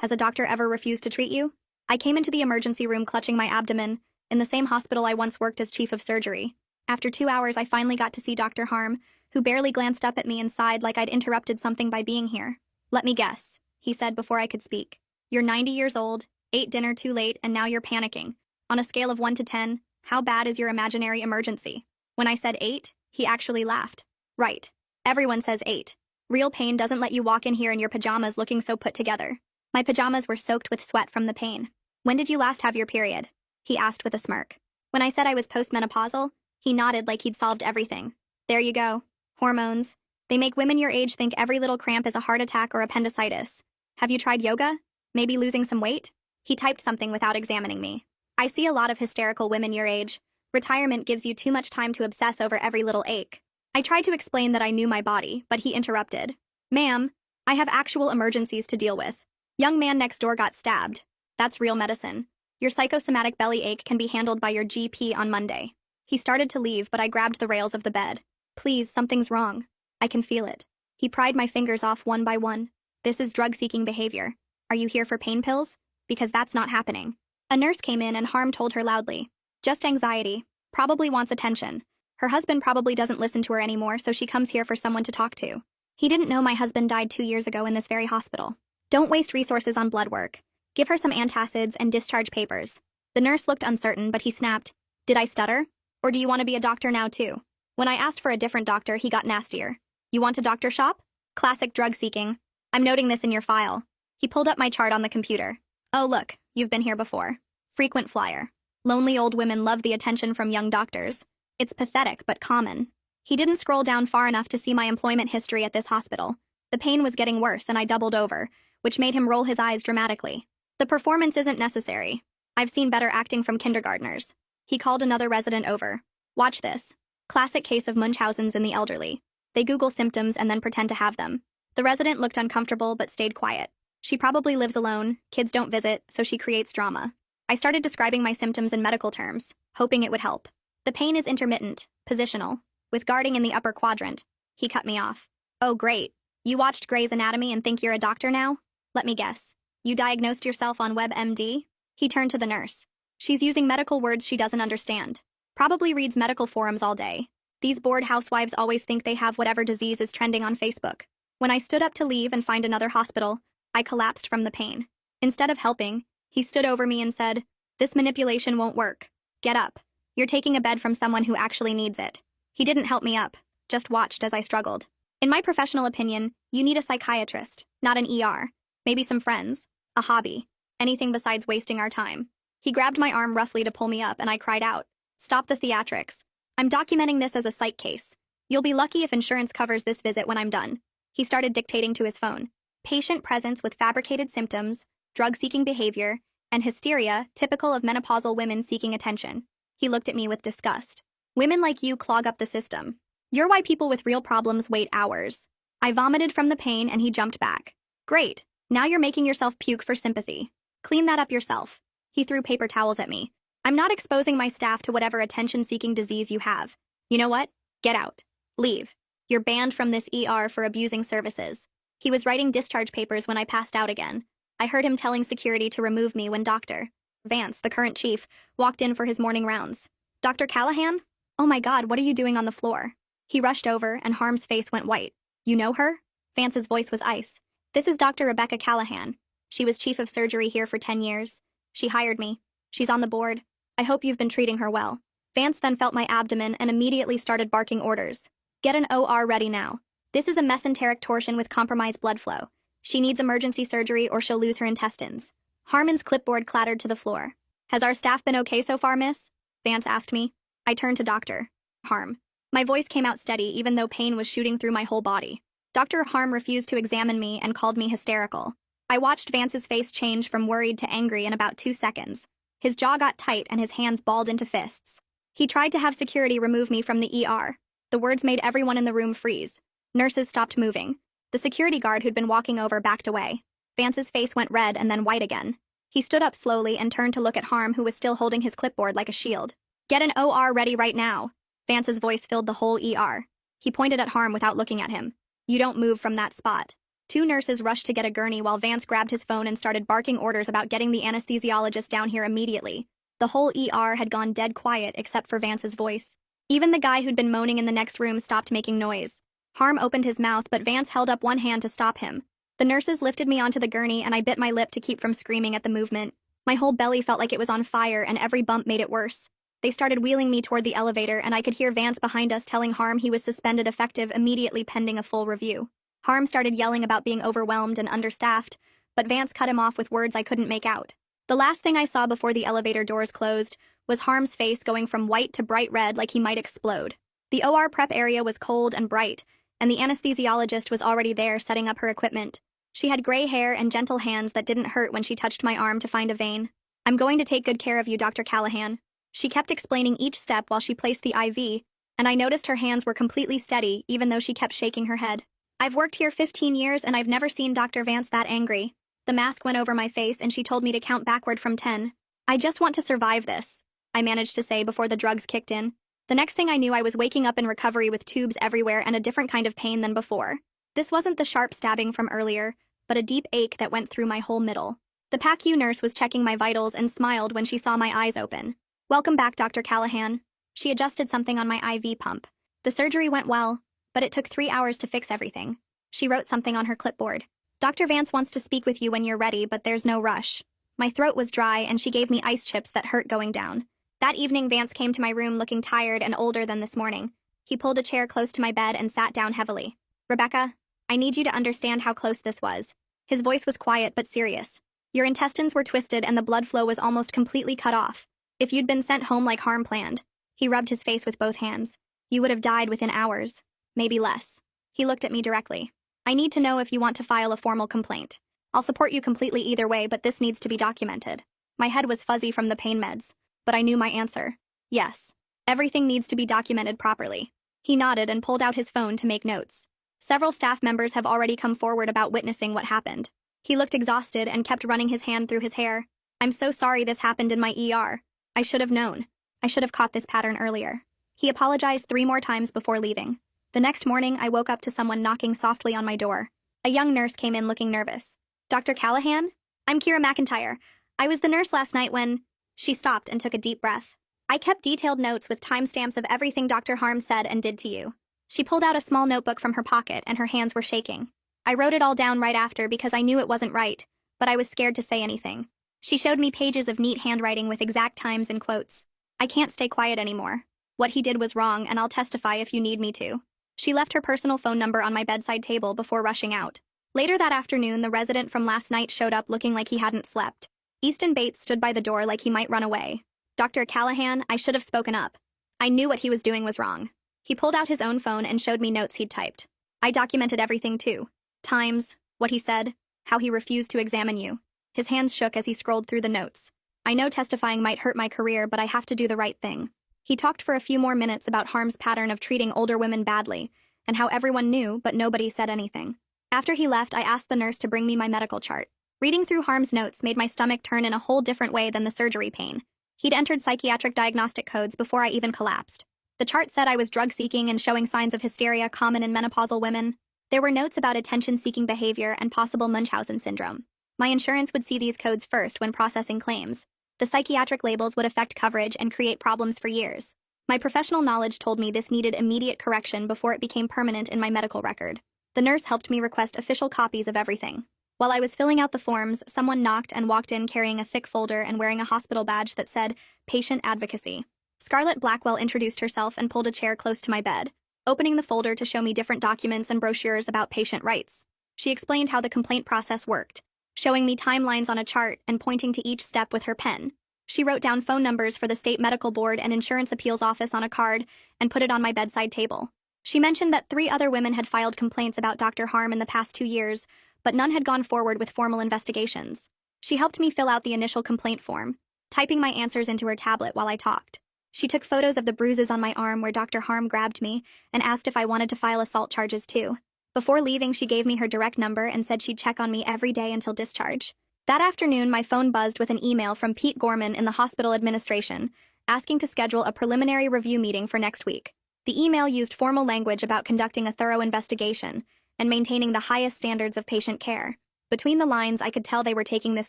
Has a doctor ever refused to treat you? I came into the emergency room clutching my abdomen, in the same hospital I once worked as chief of surgery. After 2 hours, I finally got to see Dr. Harm, who barely glanced up at me and sighed like I'd interrupted something by being here. Let me guess, he said before I could speak. You're 90 years old, ate dinner too late, and now you're panicking. On a scale of 1 to 10, how bad is your imaginary emergency? When I said 8, he actually laughed. Right. Everyone says 8. Real pain doesn't let you walk in here in your pajamas looking so put together. My pajamas were soaked with sweat from the pain. When did you last have your period? He asked with a smirk. When I said I was postmenopausal, he nodded like he'd solved everything. There you go. Hormones. They make women your age think every little cramp is a heart attack or appendicitis. Have you tried yoga? Maybe losing some weight? He typed something without examining me. I see a lot of hysterical women your age. Retirement gives you too much time to obsess over every little ache. I tried to explain that I knew my body, but he interrupted. Ma'am, I have actual emergencies to deal with. Young man next door got stabbed. That's real medicine. Your psychosomatic belly ache can be handled by your GP on Monday. He started to leave, but I grabbed the rails of the bed. Please, something's wrong. I can feel it. He pried my fingers off one by one. This is drug-seeking behavior. Are you here for pain pills? Because that's not happening. A nurse came in and Harm told her loudly. Just anxiety. Probably wants attention. Her husband probably doesn't listen to her anymore, so she comes here for someone to talk to. He didn't know my husband died 2 years ago in this very hospital. Don't waste resources on blood work. Give her some antacids and discharge papers. The nurse looked uncertain, but he snapped. Did I stutter? Or do you want to be a doctor now too? When I asked for a different doctor, he got nastier. You want a doctor shop? Classic drug seeking. I'm noting this in your file. He pulled up my chart on the computer. Oh look, you've been here before. Frequent flyer. Lonely old women love the attention from young doctors. It's pathetic, but common. He didn't scroll down far enough to see my employment history at this hospital. The pain was getting worse and I doubled over, which made him roll his eyes dramatically. The performance isn't necessary. I've seen better acting from kindergartners. He called another resident over. Watch this. Classic case of Munchausen's in the elderly. They Google symptoms and then pretend to have them. The resident looked uncomfortable but stayed quiet. She probably lives alone, kids don't visit, so she creates drama. I started describing my symptoms in medical terms, hoping it would help. The pain is intermittent, positional, with guarding in the upper quadrant. He cut me off. Oh great. You watched Grey's Anatomy and think you're a doctor now? Let me guess. You diagnosed yourself on WebMD? He turned to the nurse. She's using medical words she doesn't understand. Probably reads medical forums all day. These bored housewives always think they have whatever disease is trending on Facebook. When I stood up to leave and find another hospital, I collapsed from the pain. Instead of helping, he stood over me and said, "This manipulation won't work. Get up. You're taking a bed from someone who actually needs it." He didn't help me up, just watched as I struggled. In my professional opinion, you need a psychiatrist, not an ER. Maybe some friends, a hobby, anything besides wasting our time. He grabbed my arm roughly to pull me up and I cried out, "Stop the theatrics. I'm documenting this as a psych case. You'll be lucky if insurance covers this visit when I'm done." He started dictating to his phone. Patient presence with fabricated symptoms, drug-seeking behavior, and hysteria typical of menopausal women seeking attention. He looked at me with disgust. Women like you clog up the system. You're why people with real problems wait hours. I vomited from the pain and he jumped back. Great. Now you're making yourself puke for sympathy. Clean that up yourself. He threw paper towels at me. I'm not exposing my staff to whatever attention-seeking disease you have. You know what? Get out. Leave. You're banned from this ER for abusing services. He was writing discharge papers when I passed out again. I heard him telling security to remove me when Dr. Vance, the current chief, walked in for his morning rounds. "Dr. Callahan? Oh my God, what are you doing on the floor?" He rushed over and Harm's face went white. "You know her?" Vance's voice was ice. "This is Dr. Rebecca Callahan. She was chief of surgery here for 10 years. She hired me. She's on the board. I hope you've been treating her well." Vance then felt my abdomen and immediately started barking orders. "Get an OR ready now. This is a mesenteric torsion with compromised blood flow. She needs emergency surgery or she'll lose her intestines." Harmon's clipboard clattered to the floor. "Has our staff been okay so far, miss?" Vance asked me. I turned to Dr. Harm. My voice came out steady even though pain was shooting through my whole body. Dr. Harm refused to examine me and called me hysterical. I watched Vance's face change from worried to angry in about 2 seconds. His jaw got tight and his hands balled into fists. He tried to have security remove me from the ER. The words made everyone in the room freeze. Nurses stopped moving. The security guard who'd been walking over backed away. Vance's face went red and then white again. He stood up slowly and turned to look at Harm, who was still holding his clipboard like a shield. "Get an OR ready right now." Vance's voice filled the whole ER. He pointed at Harm without looking at him. "You don't move from that spot." Two nurses rushed to get a gurney while Vance grabbed his phone and started barking orders about getting the anesthesiologist down here immediately. The whole ER had gone dead quiet except for Vance's voice. Even the guy who'd been moaning in the next room stopped making noise. Harm opened his mouth, but Vance held up one hand to stop him. The nurses lifted me onto the gurney and I bit my lip to keep from screaming at the movement. My whole belly felt like it was on fire and every bump made it worse. They started wheeling me toward the elevator and I could hear Vance behind us telling Harm he was suspended effective immediately pending a full review. Harm started yelling about being overwhelmed and understaffed, but Vance cut him off with words I couldn't make out. The last thing I saw before the elevator doors closed was Harm's face going from white to bright red like he might explode. The OR prep area was cold and bright, and the anesthesiologist was already there setting up her equipment. She had gray hair and gentle hands that didn't hurt when she touched my arm to find a vein. "I'm going to take good care of you, Dr. Callahan." She kept explaining each step while she placed the IV, and I noticed her hands were completely steady even though she kept shaking her head. "I've worked here 15 years and I've never seen Dr. Vance that angry." The mask went over my face and she told me to count backward from 10. "I just want to survive this," I managed to say before the drugs kicked in. The next thing I knew, I was waking up in recovery with tubes everywhere and a different kind of pain than before. This wasn't the sharp stabbing from earlier, but a deep ache that went through my whole middle. The PACU nurse was checking my vitals and smiled when she saw my eyes open. "Welcome back, Dr. Callahan." She adjusted something on my IV pump. "The surgery went well, but it took 3 hours to fix everything." She wrote something on her clipboard. "Dr. Vance wants to speak with you when you're ready, but there's no rush." My throat was dry and she gave me ice chips that hurt going down. That evening, Vance came to my room looking tired and older than this morning. He pulled a chair close to my bed and sat down heavily. "Rebecca, I need you to understand how close this was." His voice was quiet but serious. "Your intestines were twisted and the blood flow was almost completely cut off. If you'd been sent home like Harm planned," he rubbed his face with both hands, "you would have died within hours, maybe less." He looked at me directly. "I need to know if you want to file a formal complaint. I'll support you completely either way, but this needs to be documented." My head was fuzzy from the pain meds, but I knew my answer. Yes. Everything needs to be documented properly. He nodded and pulled out his phone to make notes. Several staff members have already come forward about witnessing what happened. He looked exhausted and kept running his hand through his hair. "I'm so sorry this happened in my ER. I should have known. I should have caught this pattern earlier." He apologized 3 more times before leaving. The next morning, I woke up to someone knocking softly on my door. A young nurse came in looking nervous. "Dr. Callahan? I'm Kira McIntyre. I was the nurse last night when—" She stopped and took a deep breath. "I kept detailed notes with timestamps of everything Dr. Harm said and did to you." She pulled out a small notebook from her pocket and her hands were shaking. I wrote it all down right after because I knew it wasn't right, but I was scared to say anything. She showed me pages of neat handwriting with exact times and quotes. "I can't stay quiet anymore. What he did was wrong and I'll testify if you need me to." She left her personal phone number on my bedside table before rushing out. Later that afternoon, the resident from last night showed up looking like he hadn't slept. Easton Bates stood by the door like he might run away. "Dr. Callahan, I should have spoken up. I knew what he was doing was wrong." He pulled out his own phone and showed me notes he'd typed. I documented everything too. Times, what he said, how he refused to examine you. His hands shook as he scrolled through the notes. "I know testifying might hurt my career, but I have to do the right thing." He talked for a few more minutes about Harm's pattern of treating older women badly, and how everyone knew but nobody said anything. After he left, I asked the nurse to bring me my medical chart. Reading through Harm's notes made my stomach turn in a whole different way than the surgery pain. He'd entered psychiatric diagnostic codes before I even collapsed. The chart said I was drug-seeking and showing signs of hysteria common in menopausal women. There were notes about attention-seeking behavior and possible Munchausen syndrome. My insurance would see these codes first when processing claims. The psychiatric labels would affect coverage and create problems for years. My professional knowledge told me this needed immediate correction before it became permanent in my medical record. The nurse helped me request official copies of everything. While I was filling out the forms, someone knocked and walked in carrying a thick folder and wearing a hospital badge that said, "Patient Advocacy." Scarlett Blackwell introduced herself and pulled a chair close to my bed, opening the folder to show me different documents and brochures about patient rights. She explained how the complaint process worked, showing me timelines on a chart and pointing to each step with her pen. She wrote down phone numbers for the State Medical Board and Insurance Appeals Office on a card and put it on my bedside table. She mentioned that 3 other women had filed complaints about Dr. Harm in the past 2 years, but none had gone forward with formal investigations. She helped me fill out the initial complaint form, typing my answers into her tablet while I talked. She took photos of the bruises on my arm where Dr. Harm grabbed me and asked if I wanted to file assault charges too. Before leaving, she gave me her direct number and said she'd check on me every day until discharge. That afternoon, my phone buzzed with an email from Pete Gorman in the hospital administration, asking to schedule a preliminary review meeting for next week. The email used formal language about conducting a thorough investigation, and maintaining the highest standards of patient care. Between the lines, I could tell they were taking this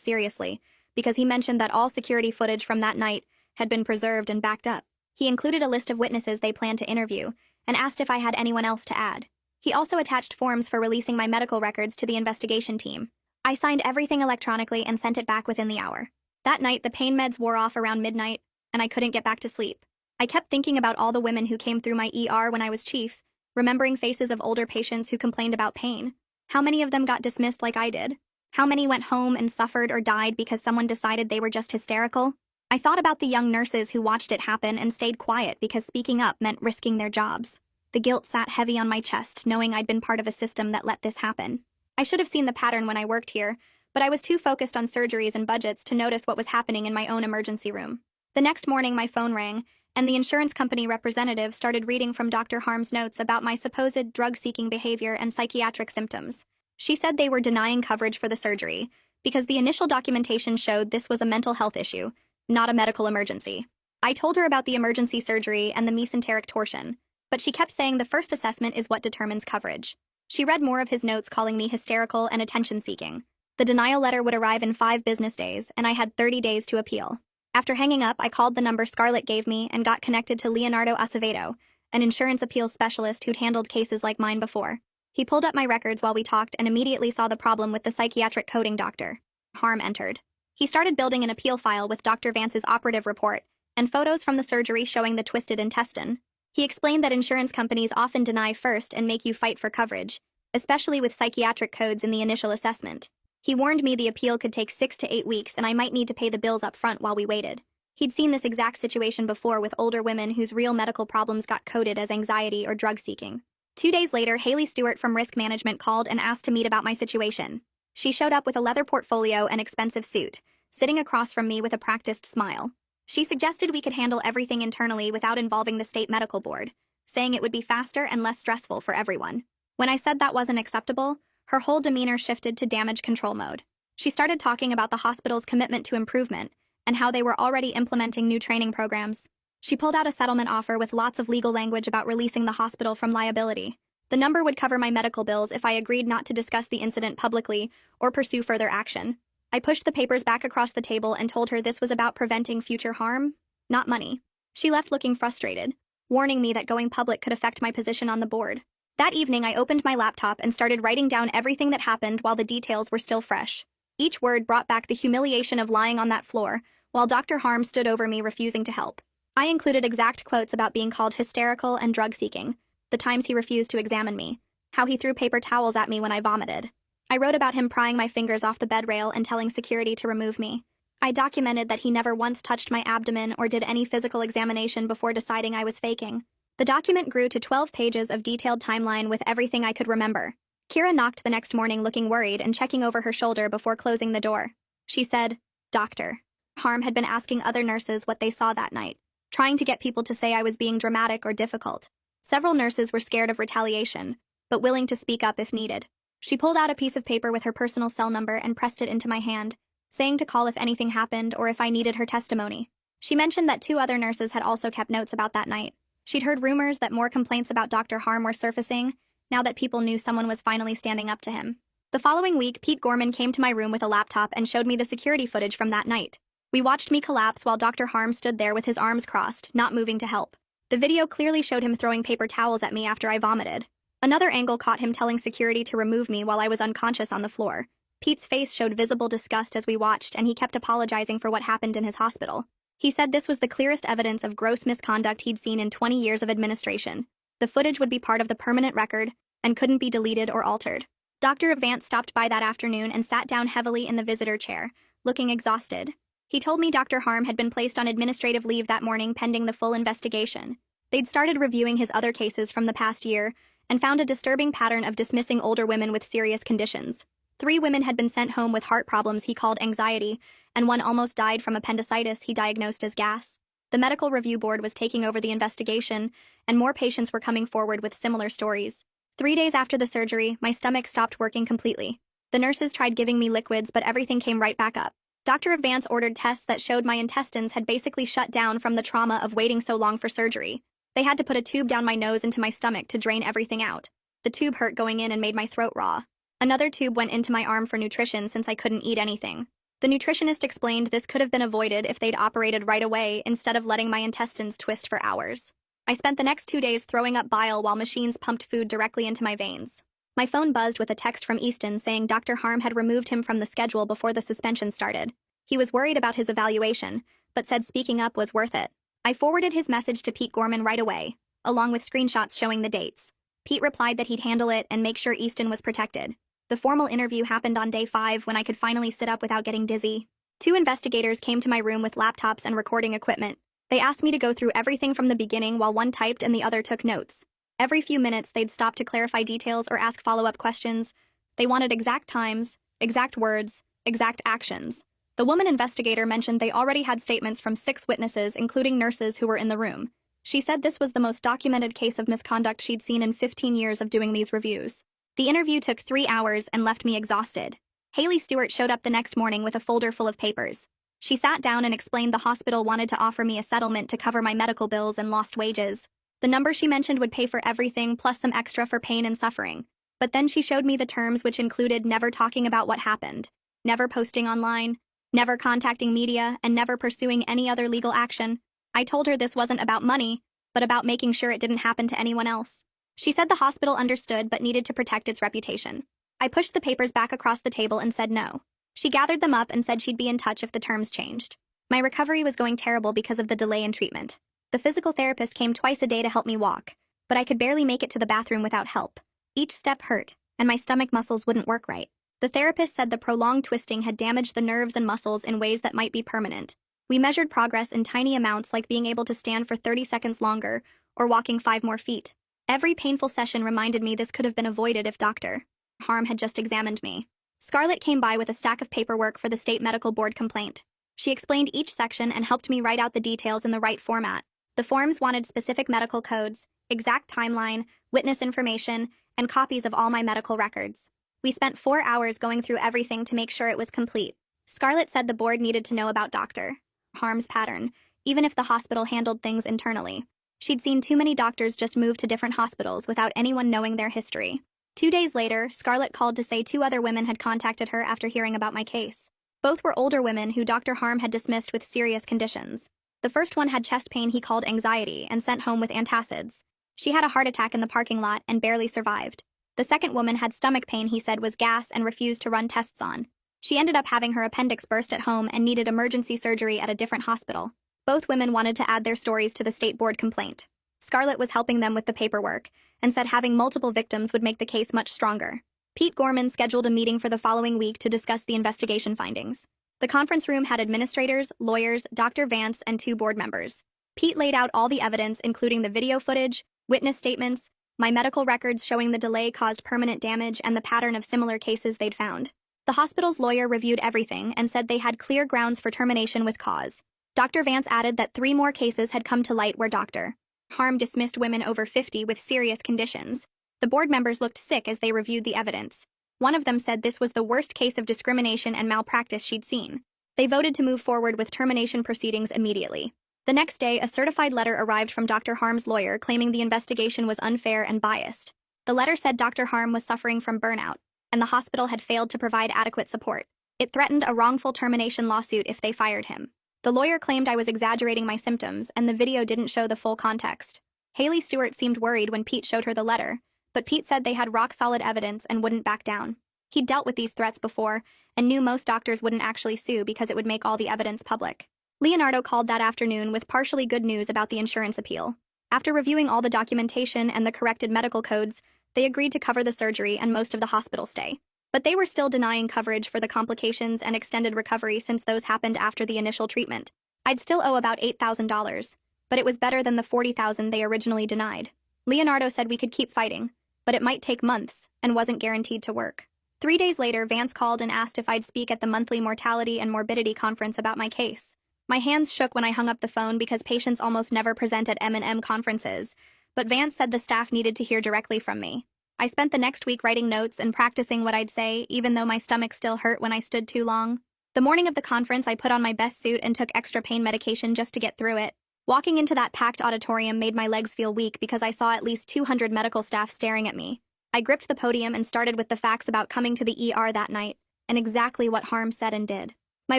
seriously, because he mentioned that all security footage from that night had been preserved and backed up. He included a list of witnesses they planned to interview and asked if I had anyone else to add. He also attached forms for releasing my medical records to the investigation team. I signed everything electronically and sent it back within the hour. That night, the pain meds wore off around midnight, and I couldn't get back to sleep. I kept thinking about all the women who came through my ER when I was chief, remembering faces of older patients who complained about pain. How many of them got dismissed like I did? How many went home and suffered or died because someone decided they were just hysterical? I thought about the young nurses who watched it happen and stayed quiet because speaking up meant risking their jobs. The guilt sat heavy on my chest, knowing I'd been part of a system that let this happen. I should have seen the pattern when I worked here, but I was too focused on surgeries and budgets to notice what was happening in my own emergency room. The next morning, my phone rang, and the insurance company representative started reading from Dr. Harm's notes about my supposed drug-seeking behavior and psychiatric symptoms. She said they were denying coverage for the surgery because the initial documentation showed this was a mental health issue, not a medical emergency. I told her about the emergency surgery and the mesenteric torsion, but she kept saying the first assessment is what determines coverage. She read more of his notes calling me hysterical and attention-seeking. The denial letter would arrive in 5 business days, and I had 30 days to appeal. After hanging up, I called the number Scarlett gave me and got connected to Leonardo Acevedo, an insurance appeals specialist who'd handled cases like mine before. He pulled up my records while we talked and immediately saw the problem with the psychiatric coding doctor. Harm entered. He started building an appeal file with Dr. Vance's operative report and photos from the surgery showing the twisted intestine. He explained that insurance companies often deny first and make you fight for coverage, especially with psychiatric codes in the initial assessment. He warned me the appeal could take 6 to 8 weeks and I might need to pay the bills up front while we waited. He'd seen this exact situation before with older women whose real medical problems got coded as anxiety or drug seeking. 2 days later, Haley Stewart from Risk Management called and asked to meet about my situation. She showed up with a leather portfolio and expensive suit, sitting across from me with a practiced smile. She suggested we could handle everything internally without involving the state medical board, saying it would be faster and less stressful for everyone. When I said that wasn't acceptable, her whole demeanor shifted to damage control mode. She started talking about the hospital's commitment to improvement and how they were already implementing new training programs. She pulled out a settlement offer with lots of legal language about releasing the hospital from liability. The number would cover my medical bills if I agreed not to discuss the incident publicly or pursue further action. I pushed the papers back across the table and told her this was about preventing future harm, not money. She left looking frustrated, warning me that going public could affect my position on the board. That evening, I opened my laptop and started writing down everything that happened while the details were still fresh. Each word brought back the humiliation of lying on that floor, while Dr. Harm stood over me refusing to help. I included exact quotes about being called hysterical and drug-seeking, the times he refused to examine me, how he threw paper towels at me when I vomited. I wrote about him prying my fingers off the bed rail and telling security to remove me. I documented that he never once touched my abdomen or did any physical examination before deciding I was faking. The document grew to 12 pages of detailed timeline with everything I could remember. Kira knocked the next morning looking worried and checking over her shoulder before closing the door. She said, "Doctor." Harm had been asking other nurses what they saw that night, trying to get people to say I was being dramatic or difficult. Several nurses were scared of retaliation, but willing to speak up if needed. She pulled out a piece of paper with her personal cell number and pressed it into my hand, saying to call if anything happened or if I needed her testimony. She mentioned that 2 other nurses had also kept notes about that night. She'd heard rumors that more complaints about Dr. Harm were surfacing, now that people knew someone was finally standing up to him. The following week, Pete Gorman came to my room with a laptop and showed me the security footage from that night. We watched me collapse while Dr. Harm stood there with his arms crossed, not moving to help. The video clearly showed him throwing paper towels at me after I vomited. Another angle caught him telling security to remove me while I was unconscious on the floor. Pete's face showed visible disgust as we watched, and he kept apologizing for what happened in his hospital. He said this was the clearest evidence of gross misconduct he'd seen in 20 years of administration. The footage would be part of the permanent record and couldn't be deleted or altered. Dr. Vance stopped by that afternoon and sat down heavily in the visitor chair, looking exhausted. He told me Dr. Harm had been placed on administrative leave that morning pending the full investigation. They'd started reviewing his other cases from the past year and found a disturbing pattern of dismissing older women with serious conditions. 3 women had been sent home with heart problems he called anxiety, and 1 almost died from appendicitis he diagnosed as gas. The medical review board was taking over the investigation, and more patients were coming forward with similar stories. 3 days after the surgery, my stomach stopped working completely. The nurses tried giving me liquids, but everything came right back up. Dr. Vance ordered tests that showed my intestines had basically shut down from the trauma of waiting so long for surgery. They had to put a tube down my nose into my stomach to drain everything out. The tube hurt going in and made my throat raw. Another tube went into my arm for nutrition since I couldn't eat anything. The nutritionist explained this could have been avoided if they'd operated right away instead of letting my intestines twist for hours. I spent the next 2 days throwing up bile while machines pumped food directly into my veins. My phone buzzed with a text from Easton saying Dr. Harm had removed him from the schedule before the suspension started. He was worried about his evaluation, but said speaking up was worth it. I forwarded his message to Pete Gorman right away, along with screenshots showing the dates. Pete replied that he'd handle it and make sure Easton was protected. The formal interview happened on day 5 when I could finally sit up without getting dizzy. 2 investigators came to my room with laptops and recording equipment. They asked me to go through everything from the beginning while one typed and the other took notes. Every few minutes, they'd stop to clarify details or ask follow-up questions. They wanted exact times, exact words, exact actions. The woman investigator mentioned they already had statements from 6 witnesses, including nurses who were in the room. She said this was the most documented case of misconduct she'd seen in 15 years of doing these reviews. The interview took 3 hours and left me exhausted. Haley Stewart showed up the next morning with a folder full of papers. She sat down and explained the hospital wanted to offer me a settlement to cover my medical bills and lost wages. The number she mentioned would pay for everything plus some extra for pain and suffering. But then she showed me the terms, which included never talking about what happened, never posting online, never contacting media, and never pursuing any other legal action. I told her this wasn't about money, but about making sure it didn't happen to anyone else. She said the hospital understood but needed to protect its reputation. I pushed the papers back across the table and said no. She gathered them up and said she'd be in touch if the terms changed. My recovery was going terrible because of the delay in treatment. The physical therapist came twice a day to help me walk, but I could barely make it to the bathroom without help. Each step hurt, and my stomach muscles wouldn't work right. The therapist said the prolonged twisting had damaged the nerves and muscles in ways that might be permanent. We measured progress in tiny amounts, like being able to stand for 30 seconds longer or walking 5 more feet. Every painful session reminded me this could have been avoided if Dr. Harm had just examined me. Scarlett came by with a stack of paperwork for the state medical board complaint. She explained each section and helped me write out the details in the right format. The forms wanted specific medical codes, exact timeline, witness information, and copies of all my medical records. We spent 4 hours going through everything to make sure it was complete. Scarlett said the board needed to know about Dr. Harm's pattern, even if the hospital handled things internally. She'd seen too many doctors just move to different hospitals without anyone knowing their history. 2 days later, Scarlett called to say 2 other women had contacted her after hearing about my case. Both were older women who Dr. Harm had dismissed with serious conditions. The first one had chest pain he called anxiety and sent home with antacids. She had a heart attack in the parking lot and barely survived. The second woman had stomach pain he said was gas and refused to run tests on. She ended up having her appendix burst at home and needed emergency surgery at a different hospital. Both women wanted to add their stories to the state board complaint. Scarlett was helping them with the paperwork and said having multiple victims would make the case much stronger. Pete Gorman scheduled a meeting for the following week to discuss the investigation findings. The conference room had administrators, lawyers, Dr. Vance, and 2 board members. Pete laid out all the evidence, including the video footage, witness statements, my medical records showing the delay caused permanent damage, and the pattern of similar cases they'd found. The hospital's lawyer reviewed everything and said they had clear grounds for termination with cause. Dr. Vance added that 3 more cases had come to light where Dr. Harm dismissed women over 50 with serious conditions. The board members looked sick as they reviewed the evidence. One of them said this was the worst case of discrimination and malpractice she'd seen. They voted to move forward with termination proceedings immediately. The next day, a certified letter arrived from Dr. Harm's lawyer claiming the investigation was unfair and biased. The letter said Dr. Harm was suffering from burnout, and the hospital had failed to provide adequate support. It threatened a wrongful termination lawsuit if they fired him. The lawyer claimed I was exaggerating my symptoms, and the video didn't show the full context. Haley Stewart seemed worried when Pete showed her the letter, but Pete said they had rock-solid evidence and wouldn't back down. He'd dealt with these threats before and knew most doctors wouldn't actually sue because it would make all the evidence public. Leonardo called that afternoon with partially good news about the insurance appeal. After reviewing all the documentation and the corrected medical codes, they agreed to cover the surgery and most of the hospital stay. But they were still denying coverage for the complications and extended recovery since those happened after the initial treatment. I'd still owe about $8,000, but it was better than the $40,000 they originally denied. Leonardo said we could keep fighting, but it might take months and wasn't guaranteed to work. 3 days later, Vance called and asked if I'd speak at the monthly mortality and morbidity conference about my case. My hands shook when I hung up the phone because patients almost never present at M&M conferences, but Vance said the staff needed to hear directly from me. I spent the next week writing notes and practicing what I'd say, even though my stomach still hurt when I stood too long. The morning of the conference, I put on my best suit and took extra pain medication just to get through it. Walking into that packed auditorium made my legs feel weak because I saw at least 200 medical staff staring at me. I gripped the podium and started with the facts about coming to the ER that night, and exactly what Harm said and did. My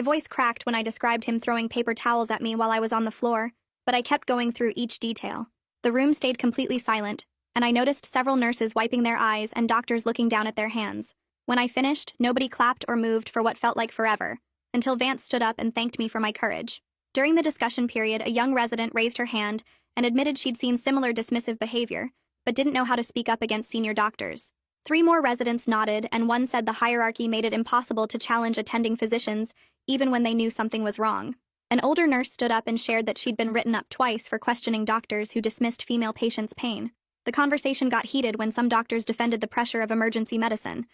voice cracked when I described him throwing paper towels at me while I was on the floor, but I kept going through each detail. The room stayed completely silent, and I noticed several nurses wiping their eyes and doctors looking down at their hands. When I finished, nobody clapped or moved for what felt like forever, until Vance stood up and thanked me for my courage. During the discussion period, a young resident raised her hand and admitted she'd seen similar dismissive behavior, but didn't know how to speak up against senior doctors. 3 more residents nodded, and one said the hierarchy made it impossible to challenge attending physicians, even when they knew something was wrong. An older nurse stood up and shared that she'd been written up twice for questioning doctors who dismissed female patients' pain. The conversation got heated when some doctors defended the pressure of emergency medicine,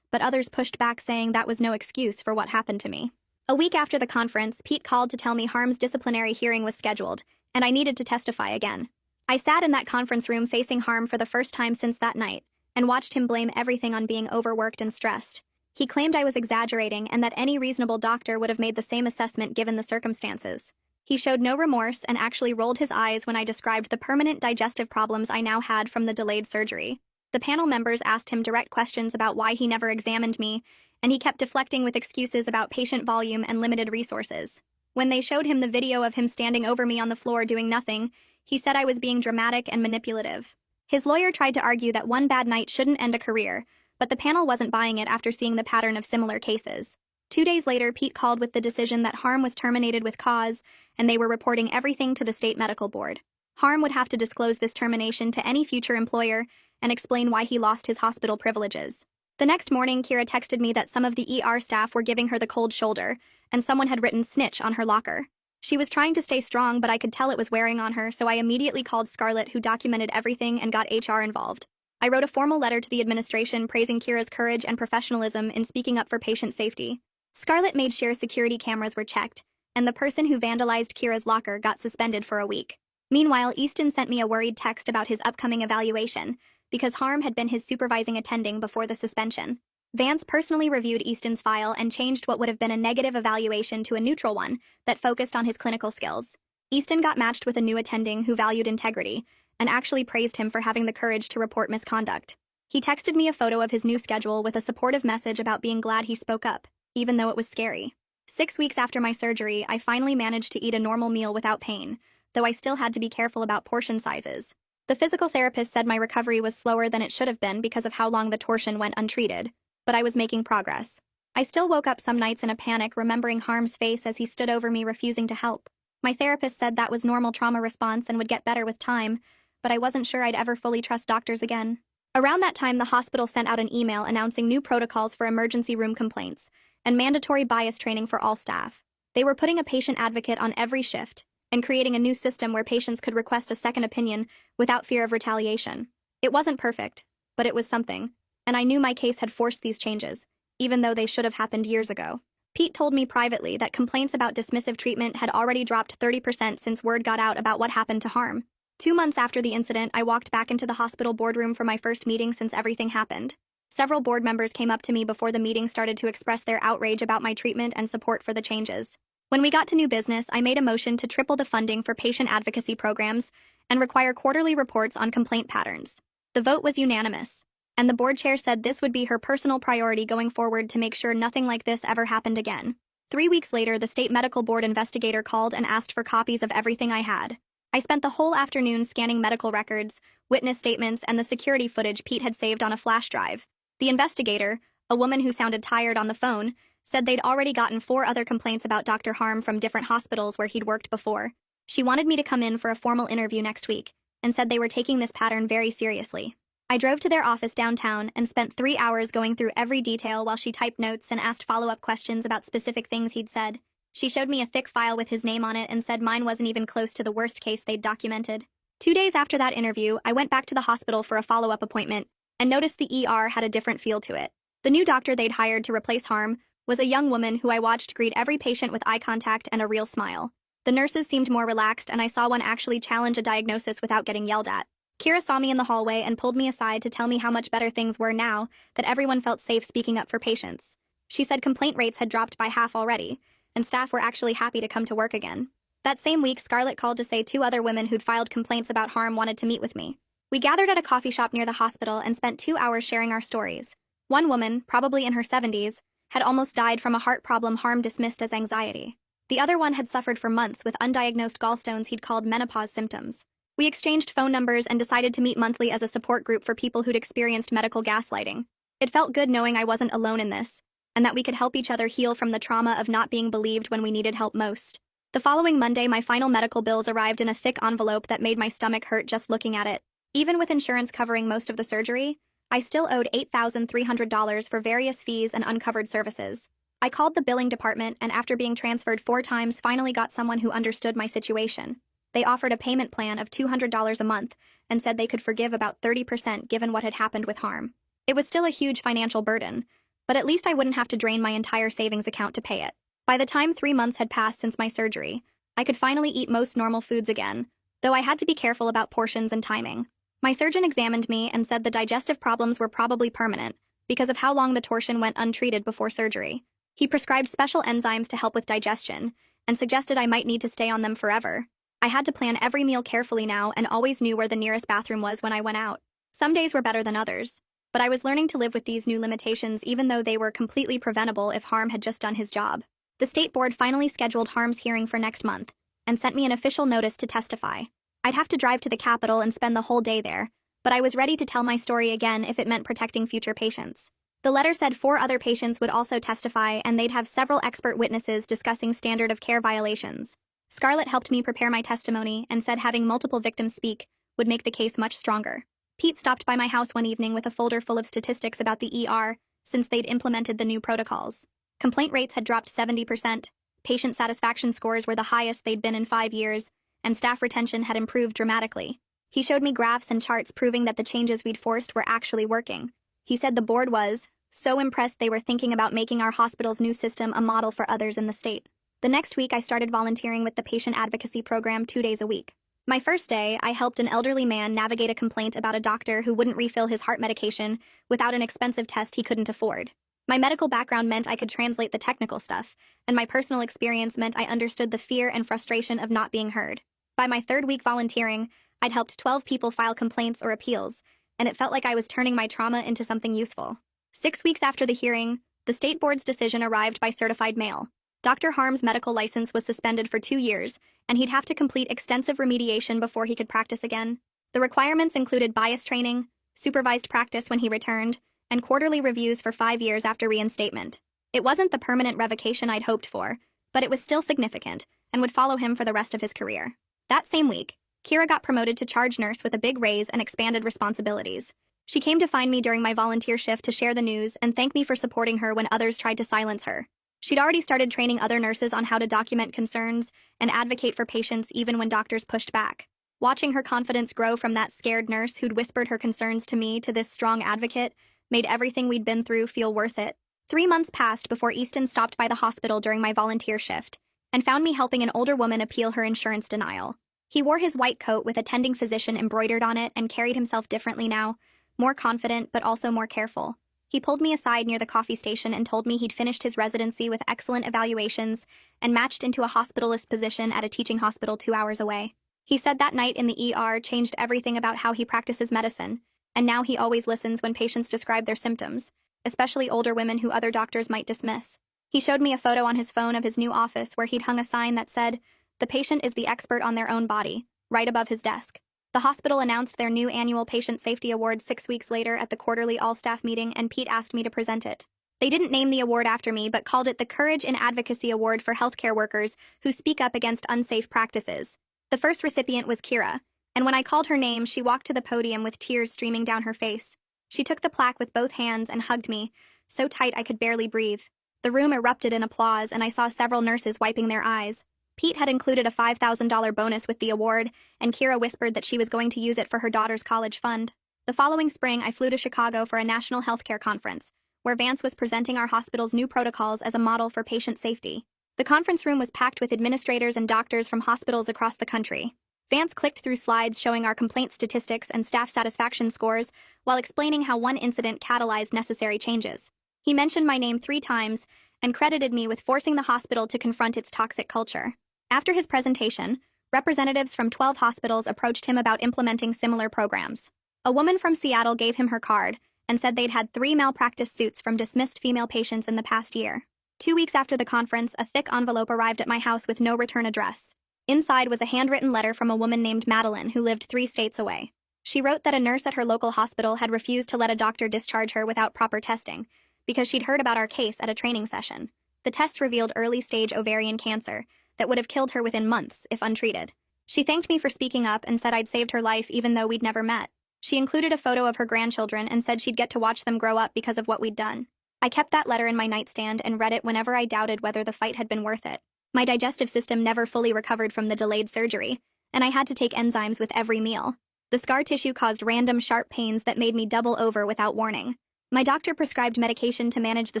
but others pushed back saying that was no excuse for what happened to me. A week after the conference, Pete called to tell me Harm's disciplinary hearing was scheduled, and I needed to testify again. I sat in that conference room facing Harm for the first time since that night, and watched him blame everything on being overworked and stressed. He claimed I was exaggerating and that any reasonable doctor would have made the same assessment given the circumstances. He showed no remorse and actually rolled his eyes when I described the permanent digestive problems I now had from the delayed surgery. The panel members asked him direct questions about why he never examined me, and he kept deflecting with excuses about patient volume and limited resources. When they showed him the video of him standing over me on the floor doing nothing, he said I was being dramatic and manipulative. His lawyer tried to argue that one bad night shouldn't end a career, but the panel wasn't buying it after seeing the pattern of similar cases. 2 days later, Pete called with the decision that Harm was terminated with cause, and they were reporting everything to the state medical board. Harm would have to disclose this termination to any future employer and explain why he lost his hospital privileges. The next morning, Kira texted me that some of the ER staff were giving her the cold shoulder, and someone had written snitch on her locker. She was trying to stay strong, but I could tell it was wearing on her, so I immediately called Scarlett, who documented everything and got HR involved. I wrote a formal letter to the administration praising Kira's courage and professionalism in speaking up for patient safety. Scarlett made sure security cameras were checked, and the person who vandalized Kira's locker got suspended for a week. Meanwhile, Easton sent me a worried text about his upcoming evaluation, because Harm had been his supervising attending before the suspension. Vance personally reviewed Easton's file and changed what would have been a negative evaluation to a neutral one that focused on his clinical skills. Easton got matched with a new attending who valued integrity, and actually praised him for having the courage to report misconduct. He texted me a photo of his new schedule with a supportive message about being glad he spoke up, even though it was scary. 6 weeks after my surgery, I finally managed to eat a normal meal without pain, though I still had to be careful about portion sizes. The physical therapist said my recovery was slower than it should have been because of how long the torsion went untreated, but I was making progress. I still woke up some nights in a panic, remembering Harm's face as he stood over me refusing to help. My therapist said that was normal trauma response and would get better with time, but I wasn't sure I'd ever fully trust doctors again. Around that time, the hospital sent out an email announcing new protocols for emergency room complaints and mandatory bias training for all staff. They were putting a patient advocate on every shift and creating a new system where patients could request a second opinion without fear of retaliation. It wasn't perfect, but it was something, and I knew my case had forced these changes, even though they should have happened years ago. Pete told me privately that complaints about dismissive treatment had already dropped 30% since word got out about what happened to Harm. 2 months after the incident, I walked back into the hospital boardroom for my first meeting since everything happened. Several board members came up to me before the meeting started to express their outrage about my treatment and support for the changes. When we got to new business, I made a motion to triple the funding for patient advocacy programs and require quarterly reports on complaint patterns. The vote was unanimous, and the board chair said this would be her personal priority going forward to make sure nothing like this ever happened again. 3 weeks later, the state medical board investigator called and asked for copies of everything I had. I spent the whole afternoon scanning medical records, witness statements, and the security footage Pete had saved on a flash drive. The investigator, a woman who sounded tired on the phone, said they'd already gotten 4 other complaints about Dr. Harm from different hospitals where he'd worked before. She wanted me to come in for a formal interview next week, and said they were taking this pattern very seriously. I drove to their office downtown and spent 3 hours going through every detail while she typed notes and asked follow-up questions about specific things he'd said. She showed me a thick file with his name on it and said mine wasn't even close to the worst case they'd documented. 2 days after that interview, I went back to the hospital for a follow-up appointment and noticed the ER had a different feel to it. The new doctor they'd hired to replace Harm was a young woman who I watched greet every patient with eye contact and a real smile. The nurses seemed more relaxed, and I saw one actually challenge a diagnosis without getting yelled at. Kira saw me in the hallway and pulled me aside to tell me how much better things were now that everyone felt safe speaking up for patients. She said complaint rates had dropped by half already, and staff were actually happy to come to work again. That same week, Scarlett called to say 2 other women who'd filed complaints about Harm wanted to meet with me. We gathered at a coffee shop near the hospital and spent 2 hours sharing our stories. One woman, probably in her 70s, had almost died from a heart problem Harm dismissed as anxiety. The other one had suffered for months with undiagnosed gallstones he'd called menopause symptoms. We exchanged phone numbers and decided to meet monthly as a support group for people who'd experienced medical gaslighting. It felt good knowing I wasn't alone in this, and that we could help each other heal from the trauma of not being believed when we needed help most. The following Monday, my final medical bills arrived in a thick envelope that made my stomach hurt just looking at it. Even with insurance covering most of the surgery, I still owed $8,300 for various fees and uncovered services. I called the billing department and after being transferred 4 times finally got someone who understood my situation. They offered a payment plan of $200 a month and said they could forgive about 30% given what had happened with Harm. It was still a huge financial burden, but at least I wouldn't have to drain my entire savings account to pay it. By the time 3 months had passed since my surgery, I could finally eat most normal foods again, though I had to be careful about portions and timing. My surgeon examined me and said the digestive problems were probably permanent because of how long the torsion went untreated before surgery. He prescribed special enzymes to help with digestion and suggested I might need to stay on them forever. I had to plan every meal carefully now and always knew where the nearest bathroom was when I went out. Some days were better than others, but I was learning to live with these new limitations even though they were completely preventable if Harm had just done his job. The state board finally scheduled Harm's hearing for next month and sent me an official notice to testify. I'd have to drive to the Capitol and spend the whole day there, but I was ready to tell my story again if it meant protecting future patients. The letter said 4 other patients would also testify and they'd have several expert witnesses discussing standard of care violations. Scarlett helped me prepare my testimony and said having multiple victims speak would make the case much stronger. Pete stopped by my house one evening with a folder full of statistics about the ER since they'd implemented the new protocols. Complaint rates had dropped 70%, patient satisfaction scores were the highest they'd been in 5 years, and staff retention had improved dramatically. He showed me graphs and charts proving that the changes we'd forced were actually working. He said the board was so impressed they were thinking about making our hospital's new system a model for others in the state. The next week, I started volunteering with the patient advocacy program 2 days a week. My first day, I helped an elderly man navigate a complaint about a doctor who wouldn't refill his heart medication without an expensive test he couldn't afford. My medical background meant I could translate the technical stuff, and my personal experience meant I understood the fear and frustration of not being heard. By my 3rd week volunteering, I'd helped 12 people file complaints or appeals, and it felt like I was turning my trauma into something useful. 6 weeks after the hearing, the state board's decision arrived by certified mail. Dr. Harm's medical license was suspended for 2 years, and he'd have to complete extensive remediation before he could practice again. The requirements included bias training, supervised practice when he returned, and quarterly reviews for 5 years after reinstatement. It wasn't the permanent revocation I'd hoped for, but it was still significant and would follow him for the rest of his career. That same week, Kira got promoted to charge nurse with a big raise and expanded responsibilities. She came to find me during my volunteer shift to share the news and thank me for supporting her when others tried to silence her. She'd already started training other nurses on how to document concerns and advocate for patients even when doctors pushed back. Watching her confidence grow from that scared nurse who'd whispered her concerns to me to this strong advocate made everything we'd been through feel worth it. 3 months passed before Easton stopped by the hospital during my volunteer shift and found me helping an older woman appeal her insurance denial. He wore his white coat with attending physician embroidered on it and carried himself differently now, more confident but also more careful. He pulled me aside near the coffee station and told me he'd finished his residency with excellent evaluations and matched into a hospitalist position at a teaching hospital 2 hours away. He said that night in the ER changed everything about how he practices medicine, and now he always listens when patients describe their symptoms, especially older women who other doctors might dismiss. He showed me a photo on his phone of his new office where he'd hung a sign that said, "The patient is the expert on their own body," right above his desk. The hospital announced their new annual Patient Safety Award 6 weeks later at the quarterly all-staff meeting, and Pete asked me to present it. They didn't name the award after me, but called it the Courage in Advocacy Award for healthcare workers who speak up against unsafe practices. The first recipient was Kira, and when I called her name, she walked to the podium with tears streaming down her face. She took the plaque with both hands and hugged me, so tight I could barely breathe. The room erupted in applause, and I saw several nurses wiping their eyes. Pete had included a $5,000 bonus with the award, and Kira whispered that she was going to use it for her daughter's college fund. The following spring, I flew to Chicago for a national healthcare conference, where Vance was presenting our hospital's new protocols as a model for patient safety. The conference room was packed with administrators and doctors from hospitals across the country. Vance clicked through slides showing our complaint statistics and staff satisfaction scores while explaining how one incident catalyzed necessary changes. He mentioned my name 3 times and credited me with forcing the hospital to confront its toxic culture. After his presentation, representatives from 12 hospitals approached him about implementing similar programs. A woman from Seattle gave him her card and said they'd had 3 malpractice suits from dismissed female patients in the past year. 2 weeks after the conference, a thick envelope arrived at my house with no return address. Inside was a handwritten letter from a woman named Madeline who lived 3 states away. She wrote that a nurse at her local hospital had refused to let a doctor discharge her without proper testing because she'd heard about our case at a training session. The tests revealed early-stage ovarian cancer that would have killed her within months if untreated. She thanked me for speaking up and said I'd saved her life even though we'd never met. She included a photo of her grandchildren and said she'd get to watch them grow up because of what we'd done. I kept that letter in my nightstand and read it whenever I doubted whether the fight had been worth it. My digestive system never fully recovered from the delayed surgery, and I had to take enzymes with every meal. The scar tissue caused random sharp pains that made me double over without warning. My doctor prescribed medication to manage the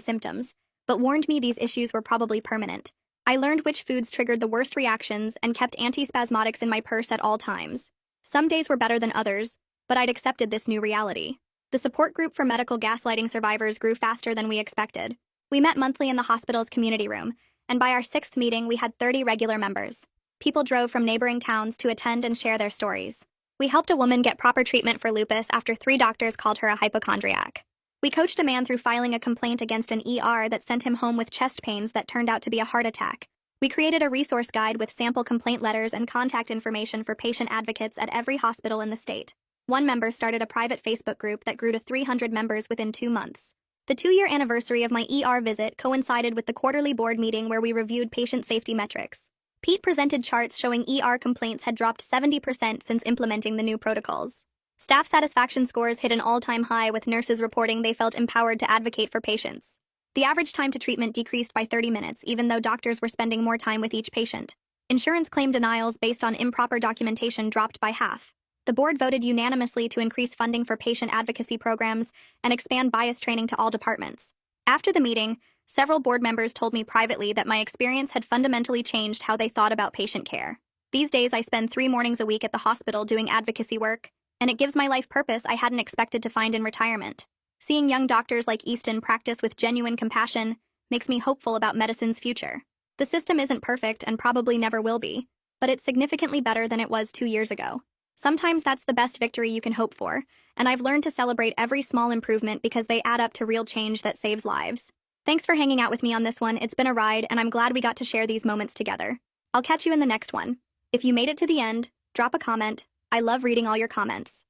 symptoms, but warned me these issues were probably permanent. I learned which foods triggered the worst reactions and kept antispasmodics in my purse at all times. Some days were better than others, but I'd accepted this new reality. The support group for medical gaslighting survivors grew faster than we expected. We met monthly in the hospital's community room, and by our 6th meeting, we had 30 regular members. People drove from neighboring towns to attend and share their stories. We helped a woman get proper treatment for lupus after 3 doctors called her a hypochondriac. We coached a man through filing a complaint against an ER that sent him home with chest pains that turned out to be a heart attack. We created a resource guide with sample complaint letters and contact information for patient advocates at every hospital in the state. One member started a private Facebook group that grew to 300 members within 2 months. The 2-year anniversary of my ER visit coincided with the quarterly board meeting where we reviewed patient safety metrics. Pete presented charts showing ER complaints had dropped 70% since implementing the new protocols. Staff satisfaction scores hit an all-time high, with nurses reporting they felt empowered to advocate for patients. The average time to treatment decreased by 30 minutes, even though doctors were spending more time with each patient. Insurance claim denials based on improper documentation dropped by half. The board voted unanimously to increase funding for patient advocacy programs and expand bias training to all departments. After the meeting, several board members told me privately that my experience had fundamentally changed how they thought about patient care. These days, I spend 3 mornings a week at the hospital doing advocacy work, and it gives my life purpose I hadn't expected to find in retirement. Seeing young doctors like Easton practice with genuine compassion makes me hopeful about medicine's future. The system isn't perfect and probably never will be, but it's significantly better than it was 2 years ago. Sometimes that's the best victory you can hope for, and I've learned to celebrate every small improvement because they add up to real change that saves lives. Thanks for hanging out with me on this one. It's been a ride, and I'm glad we got to share these moments together. I'll catch you in the next one. If you made it to the end, drop a comment. I love reading all your comments.